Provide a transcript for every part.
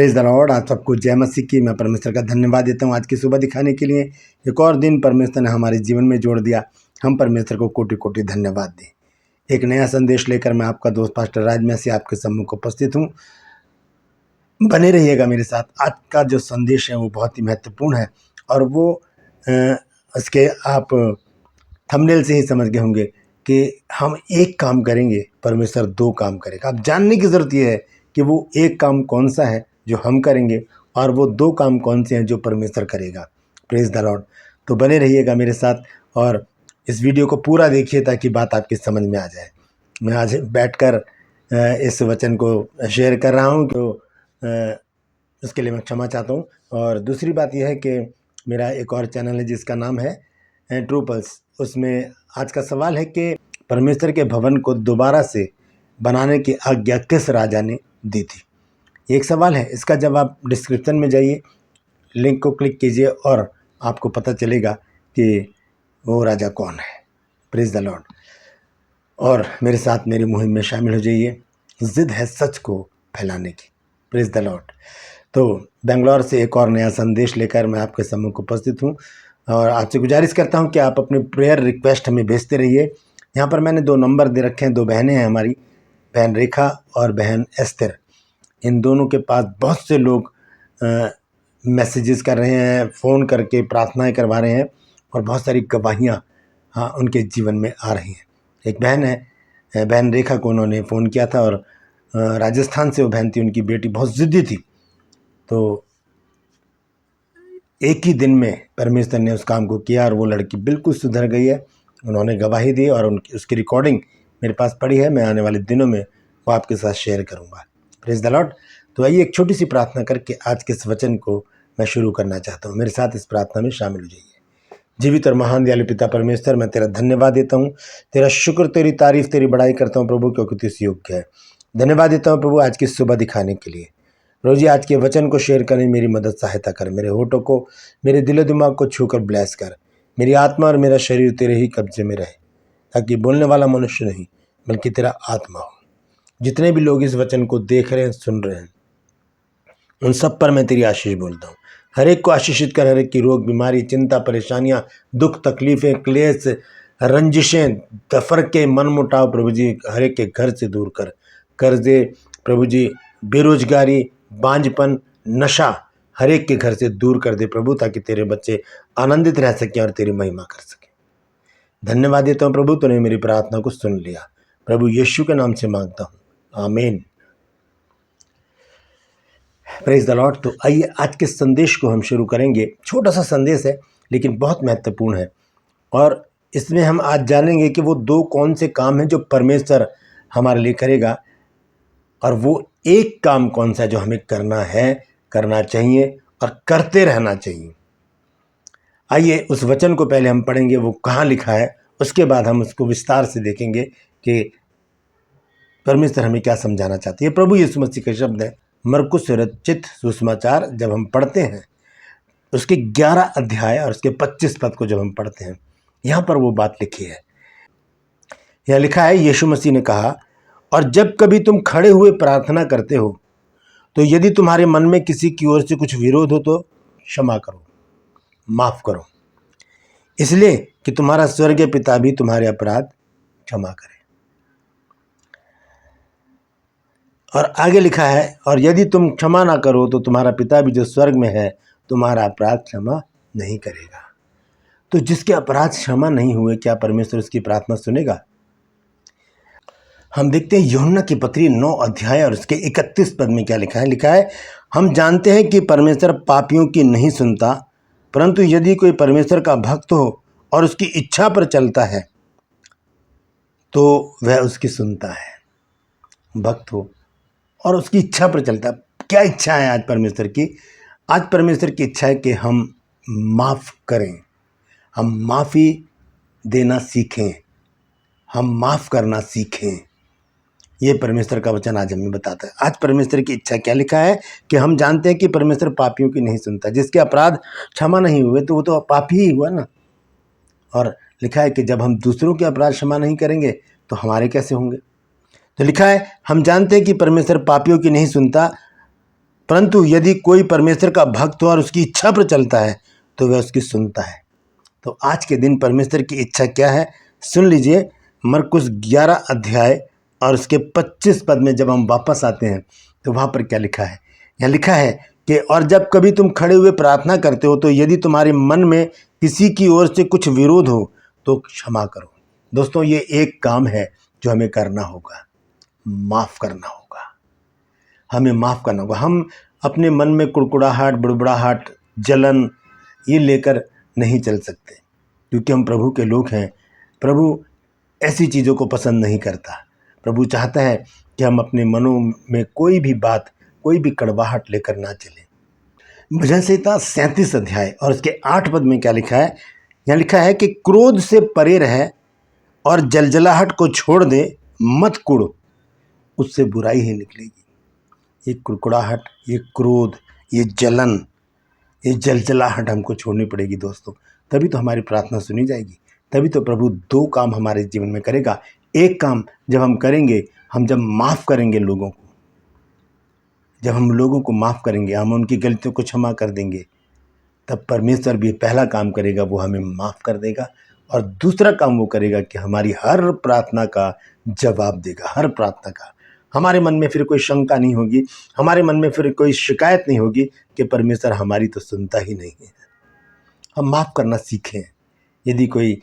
Praise the Lord. आप सबको जय मसीह की। मैं परमेश्वर का धन्यवाद देता हूँ आज की सुबह दिखाने के लिए। एक और दिन परमेश्वर ने हमारे जीवन में जोड़ दिया। हम परमेश्वर को कोटि कोटि धन्यवाद दें। एक नया संदेश लेकर मैं आपका दोस्त पास्टर राज मसीह से आपके सम्मुख उपस्थित हूँ। बने रहिएगा मेरे साथ। आज का जो संदेश है वो बहुत ही महत्वपूर्ण है और वो उसके आप थंबनेल से ही समझ गए होंगे कि हम एक काम करेंगे, परमेश्वर दो काम करेगा। अब जानने की ज़रूरत यह है कि वो एक काम कौन सा है जो हम करेंगे और वो दो काम कौन से हैं जो परमेश्वर करेगा। Praise the lord. तो बने रहिएगा मेरे साथ और इस वीडियो को पूरा देखिए ताकि बात आपकी समझ में आ जाए। मैं आज बैठकर इस वचन को शेयर कर रहा हूँ तो उसके लिए मैं क्षमा चाहता हूँ। और दूसरी बात यह है कि मेरा एक और चैनल है जिसका नाम है ट्रू पल्स। उसमें आज का सवाल है कि परमेश्वर के भवन को दोबारा से बनाने की आज्ञा किस राजा ने दी थी। एक सवाल है, इसका जवाब डिस्क्रिप्शन में जाइए, लिंक को क्लिक कीजिए और आपको पता चलेगा कि वो राजा कौन है। Praise the Lord. और मेरे साथ मेरी मुहिम में शामिल हो जाइए। जिद है सच को फैलाने की। Praise the lord. तो बेंगलोर से एक और नया संदेश लेकर मैं आपके सम्मुख उपस्थित हूँ और आपसे गुजारिश करता हूँ कि आप अपने प्रेयर रिक्वेस्ट हमें भेजते रहिए। यहाँ पर मैंने दो नंबर दे रखे हैं। दो बहनें हैं हमारी, बहन रेखा और बहन एस्तर। इन दोनों के पास बहुत से लोग मैसेजेस कर रहे हैं, फ़ोन करके प्रार्थनाएं करवा रहे हैं और बहुत सारी गवाहियाँ उनके जीवन में आ रही हैं। एक बहन है, बहन रेखा को उन्होंने फ़ोन किया था और राजस्थान से वो बहन थी, उनकी बेटी बहुत ज़िद्दी थी। तो एक ही दिन में परमेश्वर ने उस काम को किया और वो लड़की बिल्कुल सुधर गई है। उन्होंने गवाही दी और उसकी रिकॉर्डिंग मेरे पास पड़ी है। मैं आने वाले दिनों में वो आपके साथ शेयर करूँगा। Praise the lord. तो आइए एक छोटी सी प्रार्थना करके आज के इस वचन को मैं शुरू करना चाहता हूँ। मेरे साथ इस प्रार्थना में शामिल हो जाइए। जीवित और महान दयालु पिता परमेश्वर, मैं तेरा धन्यवाद देता हूँ, तेरा शुक्र, तेरी तारीफ, तेरी बड़ाई करता हूँ प्रभु, क्योंकि तू इस योग्य है। धन्यवाद देता हूँ प्रभु आज की सुबह दिखाने के लिए। रोजी आज के वचन को शेयर करने मेरी मदद सहायता कर। मेरे होठों को, मेरे दिलो दिमाग को छूकर ब्लेस कर। मेरी आत्मा और मेरा शरीर तेरे ही कब्जे में रहे, ताकि बोलने वाला मनुष्य नहीं बल्कि तेरा आत्मा हो। जितने भी लोग इस वचन को देख रहे हैं, सुन रहे हैं, उन सब पर मैं तेरी आशीष बोलता हूँ। हर एक को आशीषित कर। हर एक की रोग, बीमारी, चिंता, परेशानियाँ, दुख, तकलीफें, क्लेश, रंजिशें, तफरके, मन मुटाव प्रभु जी हर एक के घर से दूर कर। कर्जे प्रभु जी, बेरोजगारी, बांझपन, नशा हर एक के घर से दूर कर दे प्रभु, ताकि तेरे बच्चे आनंदित रह सकें और तेरी महिमा कर सकें। धन्यवाद देता हूँ प्रभु, तूने मेरी प्रार्थना को सुन लिया। प्रभु यीशु के नाम से मांगता हूँ, आमीन। Praise the lord. तो आइए आज के संदेश को हम शुरू करेंगे। छोटा सा संदेश है लेकिन बहुत महत्वपूर्ण है और इसमें हम आज जानेंगे कि वो दो कौन से काम हैं जो परमेश्वर हमारे लिए करेगा और वो एक काम कौन सा है जो हमें करना है, करना चाहिए और करते रहना चाहिए। आइए उस वचन को पहले हम पढ़ेंगे, वो कहाँ लिखा है, उसके बाद हम उसको विस्तार से देखेंगे कि परमेश्वर हमें क्या समझाना चाहती है। प्रभु यीशु मसीह के शब्द है। मरकुस रचित सुसमाचार जब हम पढ़ते हैं, उसके 11 अध्याय और उसके 25 पद को जब हम पढ़ते हैं, यहाँ पर वो बात लिखी है। यहाँ लिखा है, यीशु मसीह ने कहा, और जब कभी तुम खड़े हुए प्रार्थना करते हो तो यदि तुम्हारे मन में किसी की ओर से कुछ विरोध हो तो क्षमा करो, माफ करो, इसलिए कि तुम्हारा स्वर्गीय पिता भी तुम्हारे अपराध क्षमा करे। और आगे लिखा है, और यदि तुम क्षमा ना करो तो तुम्हारा पिता भी जो स्वर्ग में है तुम्हारा अपराध क्षमा नहीं करेगा। तो जिसके अपराध क्षमा नहीं हुए, क्या परमेश्वर उसकी प्रार्थना सुनेगा? हम देखते हैं यूहन्ना की पत्री 9 अध्याय और उसके 31 पद में क्या लिखा है। लिखा है, हम जानते हैं कि परमेश्वर पापियों की नहीं सुनता, परंतु यदि कोई परमेश्वर का भक्त हो और उसकी इच्छा पर चलता है तो वह उसकी सुनता है। भक्त हो और उसकी इच्छा पर चलता है। क्या इच्छा है आज परमेश्वर की? आज परमेश्वर की इच्छा है कि हम माफ़ करें, हम माफ़ी देना सीखें, हम माफ़ करना सीखें। ये परमेश्वर का वचन आज हमें बताता है। आज परमेश्वर की इच्छा क्या लिखा है कि हम जानते हैं कि परमेश्वर पापियों की नहीं सुनता। जिसके अपराध क्षमा नहीं हुए तो वो तो पापी ही हुआ ना। और लिखा है कि जब हम दूसरों के अपराध क्षमा नहीं करेंगे तो हमारे कैसे होंगे। तो लिखा है, हम जानते हैं कि परमेश्वर पापियों की नहीं सुनता, परंतु यदि कोई परमेश्वर का भक्त हो और उसकी इच्छा पर चलता है तो वह उसकी सुनता है। तो आज के दिन परमेश्वर की इच्छा क्या है, सुन लीजिए। मरकुस 11 अध्याय और उसके 25 पद में जब हम वापस आते हैं तो वहाँ पर क्या लिखा है। यहाँ लिखा है कि और जब कभी तुम खड़े हुए प्रार्थना करते हो तो यदि तुम्हारे मन में किसी की ओर से कुछ विरोध हो तो क्षमा करो। दोस्तों, ये एक काम है जो हमें करना होगा, माफ़ करना होगा। हमें माफ़ करना होगा। हम अपने मन में कुड़कुड़ाहट, बुड़बुड़ाहट, जलन ये लेकर नहीं चल सकते, क्योंकि हम प्रभु के लोग हैं। प्रभु ऐसी चीज़ों को पसंद नहीं करता। प्रभु चाहता है कि हम अपने मनों में कोई भी बात, कोई भी कड़वाहट लेकर ना चलें। भजन संहिता 37 अध्याय और उसके 8 पद में क्या लिखा है। यहाँ लिखा है कि क्रोध से परे रहे और जलजलाहट को छोड़ दे, मत कुड़, उससे बुराई ही निकलेगी। ये कुड़कुड़ाहट, ये क्रोध, ये जलन, ये जलजलाहट हमको छोड़नी पड़ेगी दोस्तों, तभी तो हमारी प्रार्थना सुनी जाएगी। तभी तो प्रभु 2 काम हमारे जीवन में करेगा। एक काम जब हम करेंगे, हम जब माफ़ करेंगे लोगों को, जब हम लोगों को माफ़ करेंगे, हम उनकी गलतियों को क्षमा कर देंगे, तब परमेश्वर भी पहला काम करेगा, वो हमें माफ़ कर देगा। और दूसरा काम वो करेगा कि हमारी हर प्रार्थना का जवाब देगा, हर प्रार्थना का। हमारे मन में फिर कोई शंका नहीं होगी, हमारे मन में फिर कोई शिकायत नहीं होगी कि परमेश्वर हमारी तो सुनता ही नहीं है। हम माफ़ करना सीखें। यदि कोई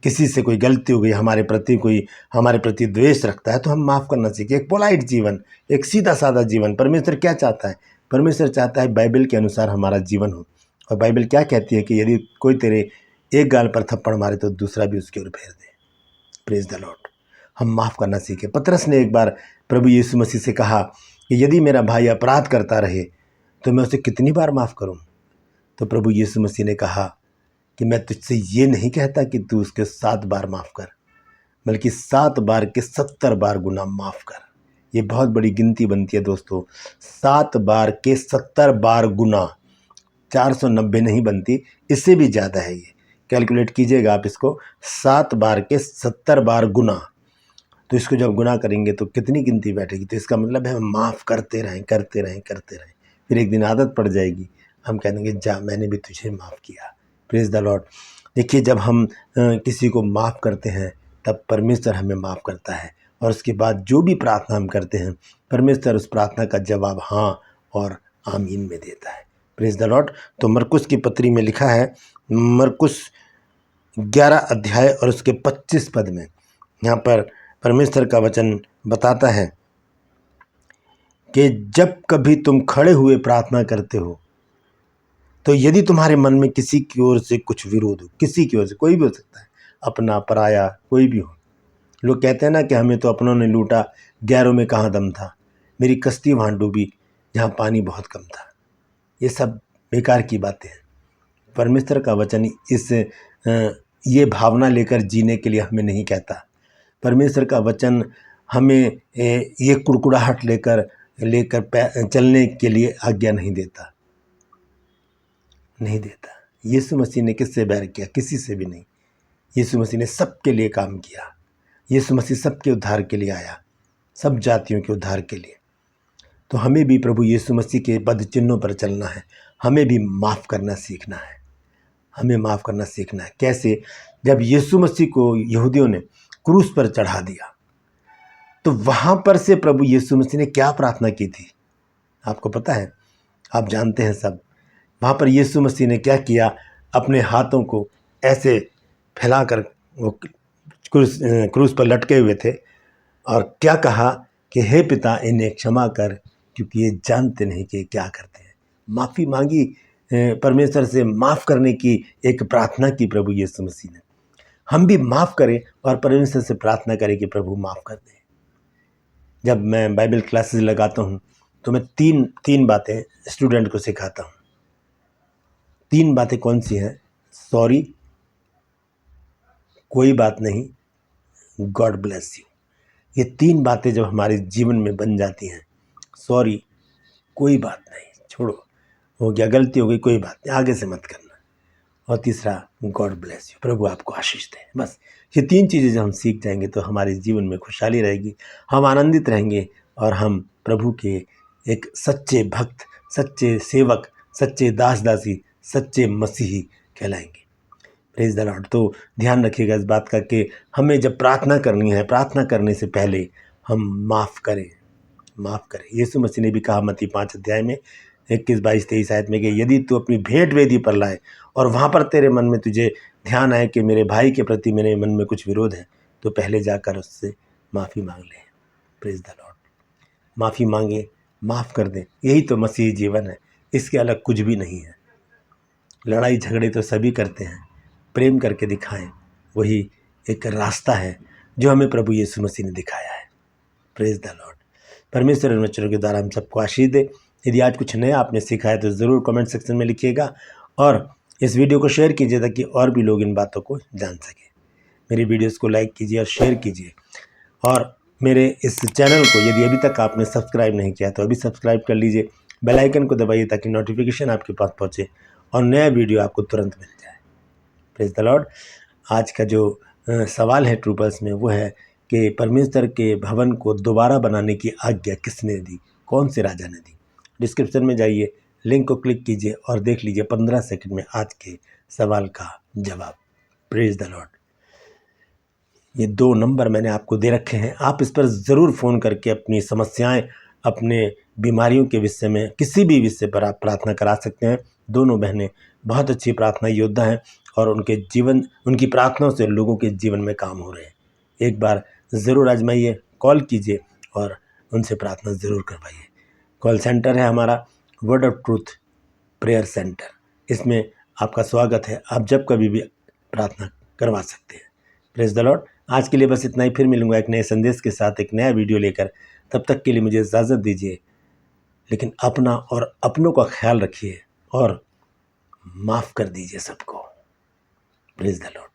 किसी से कोई गलती हो गई, हमारे प्रति कोई हमारे प्रति द्वेष रखता है, तो हम माफ़ करना सीखें। एक पोलाइट जीवन, एक सीधा साधा जीवन। परमेश्वर क्या चाहता है? परमेश्वर चाहता है बाइबल के अनुसार हमारा जीवन हो। और बाइबल क्या कहती है कि यदि कोई तेरे एक गाल पर थप्पड़ मारे तो दूसरा भी उसके ओर फेर दे। Praise the Lord. हम माफ़ करना सीखें। पतरस ने एक बार प्रभु यीशु मसीह से कहा कि यदि मेरा भाई अपराध करता रहे तो मैं उसे कितनी बार माफ़ करूं? तो प्रभु यीशु मसीह ने कहा कि मैं तुझसे ये नहीं कहता कि तू उसके 7 बार माफ़ कर, बल्कि 7 बार के 70 बार गुना माफ़ कर। ये बहुत बड़ी गिनती बनती है दोस्तों। 7 बार के 70 बार गुना, 490 नहीं बनती, इससे भी ज़्यादा है। ये कैलकुलेट कीजिएगा आप इसको। 7 बार के 70 बार गुना, तो इसको जब गुना करेंगे तो कितनी गिनती बैठेगी। तो इसका मतलब है हम माफ़ करते रहें, करते रहें, करते रहें। फिर एक दिन आदत पड़ जाएगी, हम कह देंगे जा मैंने भी तुझे माफ़ किया। Praise the Lord. देखिए, जब हम किसी को माफ़ करते हैं तब परमेश्वर हमें माफ़ करता है, और उसके बाद जो भी प्रार्थना हम करते हैं परमेश्वर उस प्रार्थना का जवाब हाँ और आमीन में देता है। Praise the lord. तो मरकुस की पत्री में लिखा है, मरकुस 11 अध्याय और उसके 25 पद में यहाँ पर परमेश्वर का वचन बताता है कि जब कभी तुम खड़े हुए प्रार्थना करते हो तो यदि तुम्हारे मन में किसी की ओर से कुछ विरोध हो, किसी की ओर से, कोई भी हो सकता है, अपना पराया कोई भी हो। लोग कहते हैं ना कि हमें तो अपनों ने लूटा, गैरों में कहाँ दम था, मेरी कश्ती वहाँ डूबी जहाँ पानी बहुत कम था। ये सब बेकार की बातें हैं। परमेश्वर का वचन ये भावना लेकर जीने के लिए हमें नहीं कहता। परमेश्वर का वचन हमें ये कुड़कुड़ाहट लेकर चलने के लिए आज्ञा नहीं देता, नहीं देता। यीशु मसीह ने किससे बैर किया? किसी से भी नहीं। यीशु मसीह ने सबके लिए काम किया। यीशु मसीह सबके उद्धार के लिए आया, सब जातियों के उद्धार के लिए। तो हमें भी प्रभु यीशु मसीह के पद चिन्हों पर चलना है। हमें भी माफ़ करना सीखना है। हमें माफ़ करना सीखना है। कैसे? जब यीशु मसीह को यहूदियों ने क्रूस पर चढ़ा दिया तो वहाँ पर से प्रभु यीशु मसीह ने क्या प्रार्थना की थी? आपको पता है? आप जानते हैं सब। वहाँ पर यीशु मसीह ने क्या किया? अपने हाथों को ऐसे फैलाकर, वो क्रूस पर लटके हुए थे, और क्या कहा कि हे पिता इन्हें क्षमा कर, क्योंकि ये जानते नहीं कि क्या करते हैं। माफ़ी मांगी, परमेश्वर से माफ़ करने की एक प्रार्थना की प्रभु यीशु मसीह ने। हम भी माफ़ करें और परमेश्वर से प्रार्थना करें कि प्रभु माफ़ कर दें। जब मैं बाइबल क्लासेस लगाता हूँ तो मैं तीन बातें स्टूडेंट को सिखाता हूँ। 3 बातें कौन सी हैं? सॉरी, कोई बात नहीं, गॉड ब्लेस यू। ये 3 बातें जब हमारे जीवन में बन जाती हैं, सॉरी, कोई बात नहीं, छोड़ो, हो गया, गलती हो गई, कोई बात नहीं, आगे से मत करना। और तीसरा, गॉड ब्लेस यू, प्रभु आपको आशीष दे। बस ये 3 चीज़ें जब हम सीख जाएंगे तो हमारे जीवन में खुशहाली रहेगी, हम आनंदित रहेंगे और हम प्रभु के एक सच्चे भक्त, सच्चे सेवक, सच्चे दास दासी, सच्चे मसीही कहलाएंगे। Praise the lord. तो ध्यान रखिएगा इस बात का कि हमें जब प्रार्थना करनी है, प्रार्थना करने से पहले हम माफ़ करें। यीशु मसीह ने भी कहा मत्ती 5 अध्याय में 21, 22, 23 आयत में कि यदि तू अपनी भेंट वेदी पर लाए और वहाँ पर तेरे मन में तुझे ध्यान आए कि मेरे भाई के प्रति मेरे मन में कुछ विरोध है, तो पहले जाकर उससे माफ़ी मांग ले। Praise the Lord. माफ़ी मांगे, माफ़ कर दें, यही तो मसीही जीवन है, इसके अलग कुछ भी नहीं है। लड़ाई झगड़े तो सभी करते हैं, प्रेम करके दिखाएं, वही एक रास्ता है जो हमें प्रभु यीशु मसीह ने दिखाया है। Praise the Lord. परमेश्वर इन वचनों के द्वारा हम सबको आशीष दे। यदि आज कुछ नया आपने सीखा है तो ज़रूर कमेंट सेक्शन में लिखिएगा और इस वीडियो को शेयर कीजिए ताकि और भी लोग इन बातों को जान सकें। मेरी वीडियोस को लाइक कीजिए और शेयर कीजिए, और मेरे इस चैनल को यदि अभी तक आपने सब्सक्राइब नहीं किया तो अभी सब्सक्राइब कर लीजिए, बेल आइकन को दबाइए ताकि नोटिफिकेशन आपके पास पहुँचे और नया वीडियो आपको तुरंत मिल जाए। Praise the Lord. आज का जो सवाल है ट्रू पल्स में वो है कि परमेश्वर के भवन को दोबारा बनाने की आज्ञा किसने दी, कौन से राजा ने दी। डिस्क्रिप्शन में जाइए, लिंक को क्लिक कीजिए और देख लीजिए 15 सेकंड में आज के सवाल का जवाब। Praise the Lord. ये 2 नंबर मैंने आपको दे रखे हैं, आप इस पर ज़रूर फ़ोन करके अपनी समस्याएं, अपने बीमारियों के विषय में, किसी भी विषय पर आप प्रार्थना करा सकते हैं। दोनों बहनें बहुत अच्छी प्रार्थना योद्धा हैं और उनकी प्रार्थनाओं से लोगों के जीवन में काम हो रहे हैं। एक बार ज़रूर आजमाइए, कॉल कीजिए और उनसे प्रार्थना ज़रूर करवाइए। कॉल सेंटर है हमारा word of truth prayer centre, इसमें आपका स्वागत है, आप जब कभी भी प्रार्थना करवा सकते हैं। Praise the Lord. आज के लिए बस इतना ही, फिर मिलूंगा एक नए संदेश के साथ, एक नया वीडियो लेकर। तब तक के लिए मुझे इजाज़त दीजिए, लेकिन अपना और अपनों का ख्याल रखिए और माफ़ कर दीजिए सबको। Praise the Lord.